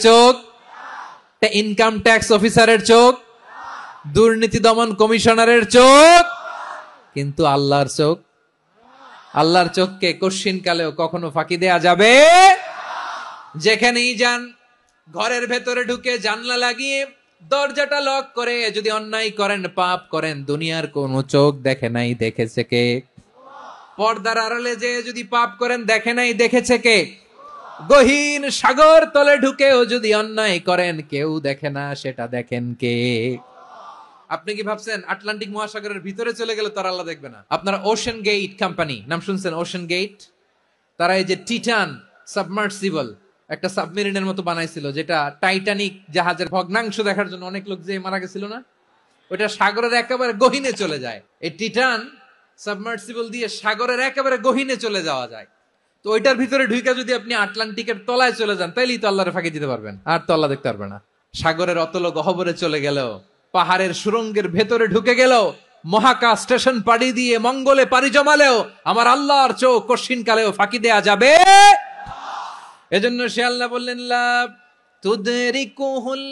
চোখ, income tax অফিসারের চোখ, দুর্নীতি দমন কমিশনারের চোখ, কিন্তু আল্লাহর চোখ, আল্লাহর চোখকে কশ্চিন কালেও কখনো ফাঁকি দেয়া যাবে। যেখানেই যান, ঘরের ভেতরে ঢুকে জানলা লাগিয়ে দরজাটা লক করে যদি অন্যায় করেন, পাপ করেন, দুনিয়ার কোন চোখ দেখে নাই, দেখেছে কে? পর্দার আড়ালে যে যদি পাপ করেন, দেখে নাই, দেখেছে কে? গহীন সাগর তলে ঢুকেও যদি অন্যায় করেন, কেউ দেখে না, সেটা দেখেন কে? আপনি কি ভাবছেন আটলান্টিক মহাসাগরের ভিতরে চলে গেলে তারা আল্লাহ দেখবে না? আপনারা ওশান গেট কোম্পানি নাম শুনছেন? ওশান গেট, তারা এই যে টিটান সাবমার্সিবল একটা সাবমেরিনের মতো বানাইছিল, যেটা টাইটানিক জাহাজের ভগ্নাংশ দেখার জন্য অনেক লোক যে মারা গেছিল না, ওইটা সাগরের একেবারে গহীনে চলে যায়। এই টিটান সাবমার্সিবল দিয়ে সাগরের একেবারে গহীনে চলে যাওয়া যায়। তো ওইটার ভিতরে ঢুকে যদি আপনি আটলান্টিকের তলায় চলে যান, তাইলেই তো আল্লাহরে ফাঁকি দিতে পারবেন, আর তো আল্লাহ দেখতে পারবে না। সাগরের অতল গহ্বরে চলে গেল, পাহাড়ের সুরঙ্গের ভেতরে ঢুকে গেল, মহাকাশ স্টেশন পাড়ি দিয়ে মঙ্গলে পাড়ি জমালেও আমার আল্লাহর চোখ কশ্চিন কালেও ফাঁকি দেয়া যাবে। এজন্য সে আল্লাহ বললেন লা তুদরিকুহুল